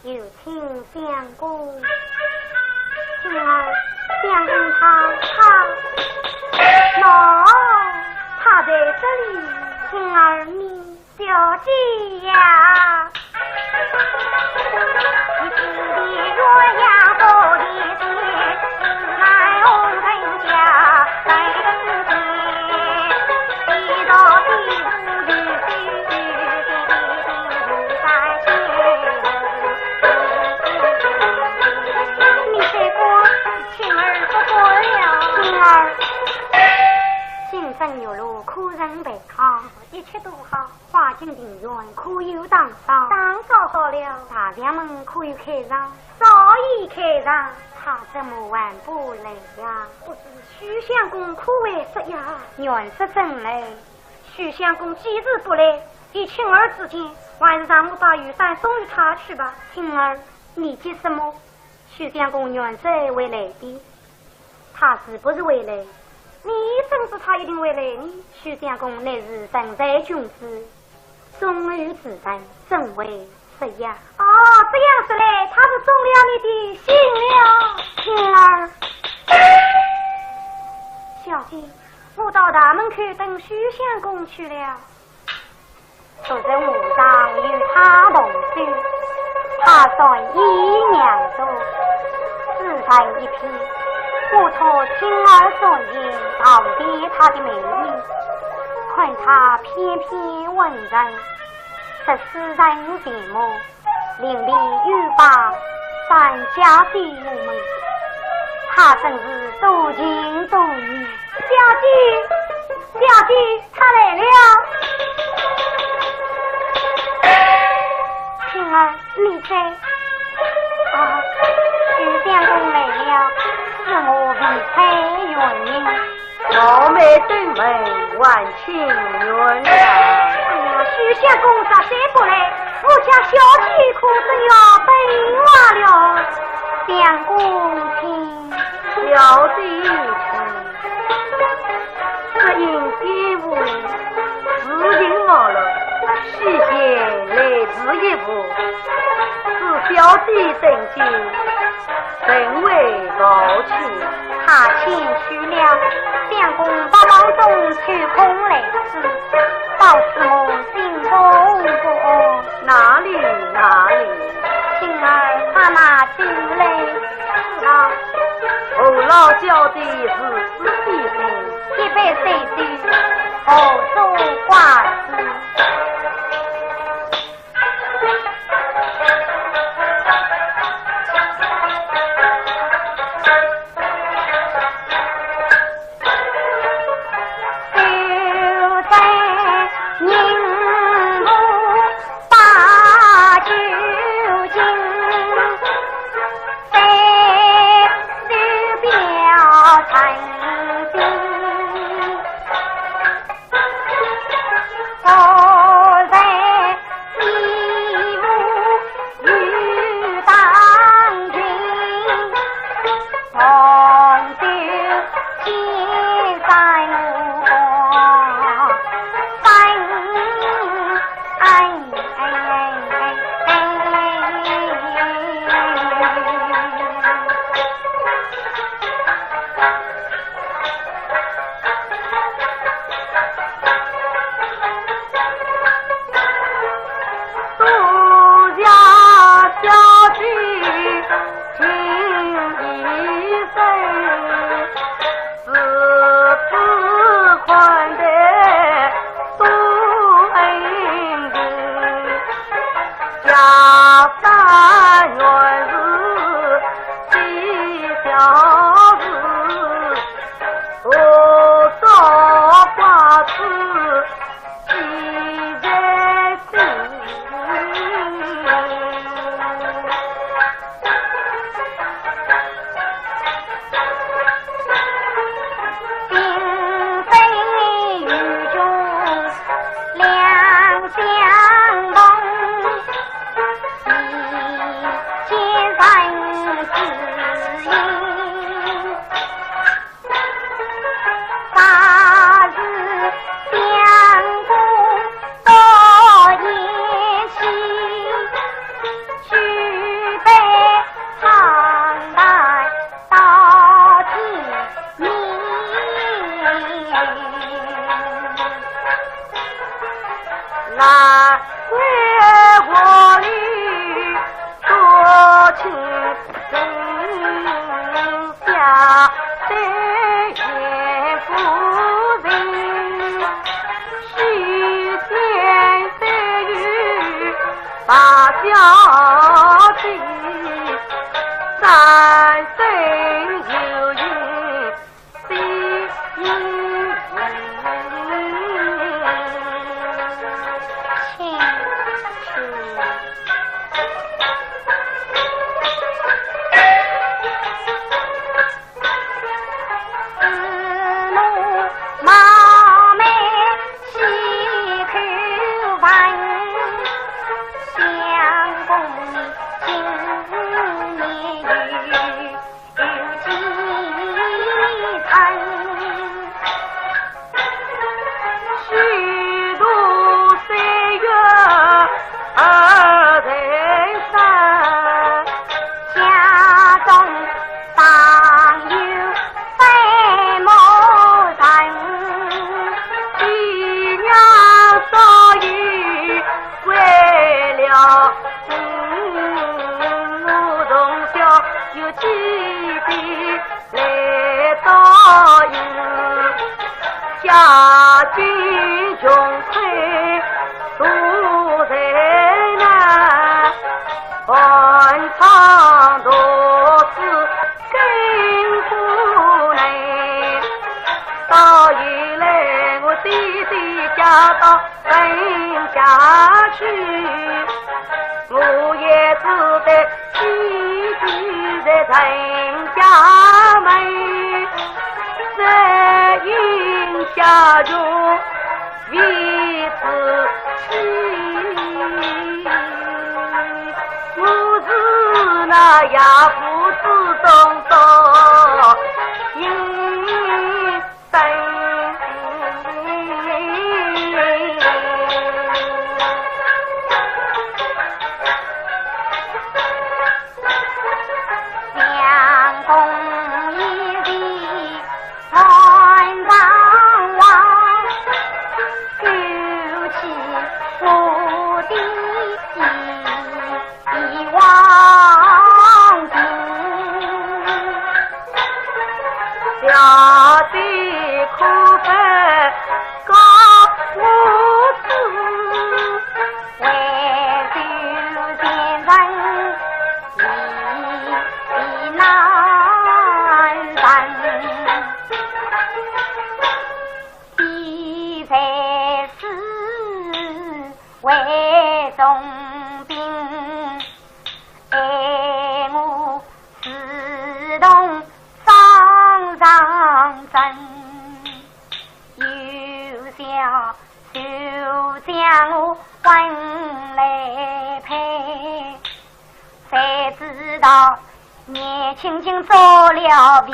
有请相公。今儿相公他在这里，今儿你小姐呀，你自己若要不离别，自来红尘下来人间，一到地不离有路苦人备好，一切都好。花径庭院可有当少？当少好了。大将们可有开让？早已开让。他怎么还不来呀？不是徐相公可为什呀？原是真来。徐相公几日不来？以青儿之见，还是让我把雨伞送与他去吧。青儿，你急什么？徐相公原是为来的，他是不是为来？你真是他一定会来呢。徐相公乃是神在君子，忠于自然，真为是呀。哦，这样子嘞，他是中了你的心了。青儿，小姐，我到大门去等徐相公去了。昨日午上与他同宿，他算一娘多，自成一批。我托青儿所言，道别他的美意，看他翩翩文人，是诗人节目，伶俐欲罢，但家对我们，他真是多情多义。小姐，他来了。青儿，你在？啊，徐相公来了。是我为妻原因，老妹登门万庆元来。哎呀，徐相公咋才不来？我家小姐可真要被挖了。相公听，小弟听，这应该无自行忘了，细节来自一步，是小弟登记。人为高情，他谦虚了。相公把忙中取空来时，倒是我心中不安。哪里？青儿他那进来啊，侯老小弟是此地心，一杯水酒，何足挂齿。是来归我里多情人下对眼夫人，虚仙飞雨把交集，三生有缘必因家境穷困独在难，寒窗多是辛苦难。到夜来我弟弟家到人家去，我也只得寄居在人家门。这阴下中彼此情，我是那哑夫之中的阴生。家的苦分高无知，为救先人义难人，必在世为重兵，爱我自动上阵，有小就将我问来陪，才知道年轻轻做了比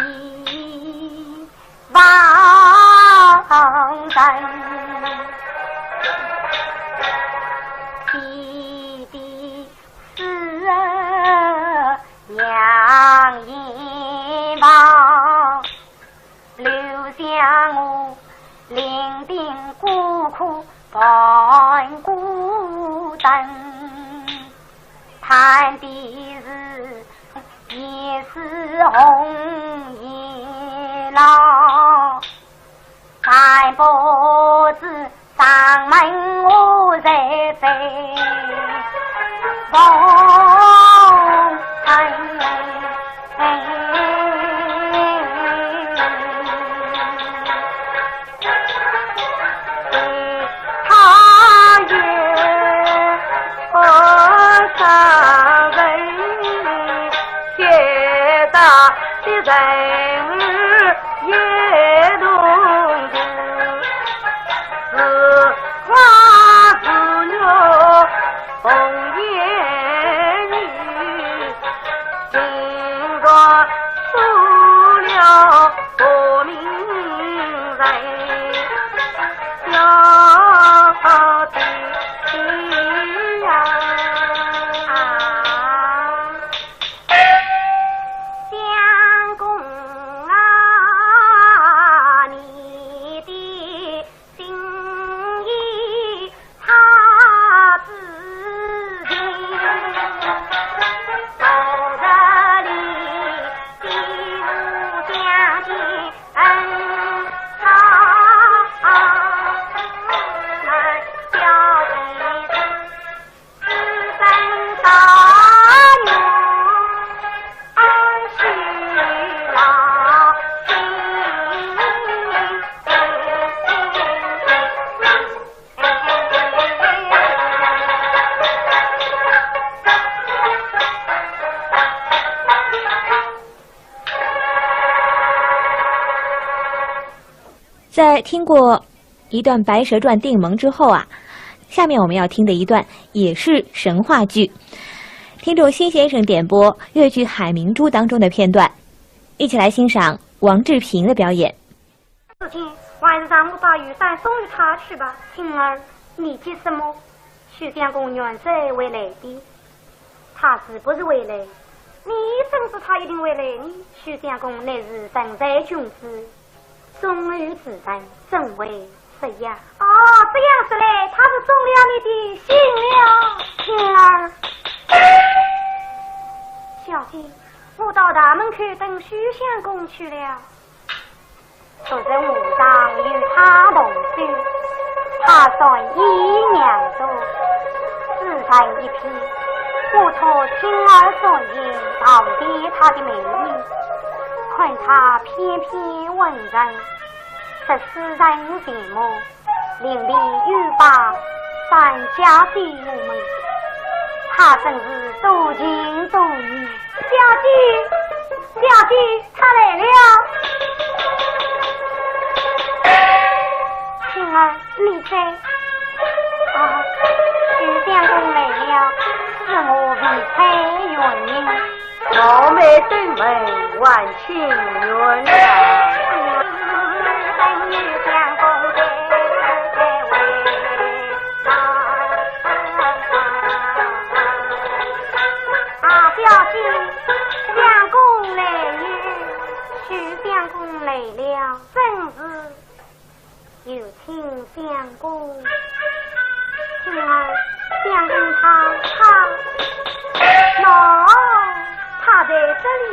王人，弟弟是娘眼望，留下我伶仃孤苦半孤单，盼的是也是红颜郎，看不知上门我在飞风人儿也懂得，是花子牛红颜女，今朝出了不明人，小弟呀。相公啊，在听过一段《白蛇传》定盟之后啊，下面我们要听的一段也是神话剧，听众辛先生点播越剧《海明珠》当中的片段，一起来欣赏王志平的表演。事情我还是让我把雨伞送与他去吧。晴儿，你急什么？许相公原是为累的，他是不是为累？你真是他一定为累你。许相公乃是神在君子，忠于自然，正为是呀。哦，这样子嘞，他是中了你的心了。晴儿，小姐，我到大门去等许相公去了。昨日午上与他同居，他算一娘多，自然一批。我托晴儿所言，道别他的美意，看他翩翩文人，是诗人节目，伶俐欲罢，但家的无门。他真是多情多义。小姐，他来了。晴儿，你在？啊，许相公来了，是我为妻原因。老妹登门，万情缘啊！等许相公在位。啊，小姐，相公来了，许相公来了，真是。有请相公，晴儿，相公他在这里。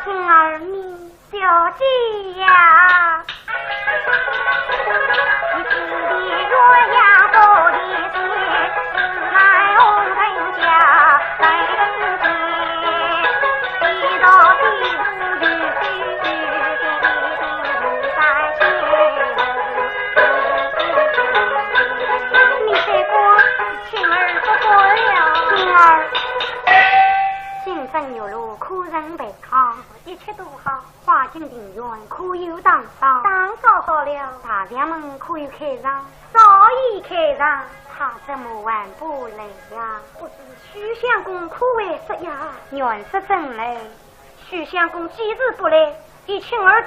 晴儿，你小姐呀，你是的若呀多的些，自来红人家来人间，一到地不离生有路，苦人备考，一切都好。花径庭院，可有当上。当造好了，大将们可有开上。早已开上，他怎么还不来呀？不知许相公可为什呀？原是真来。许相公既日不来，以晴儿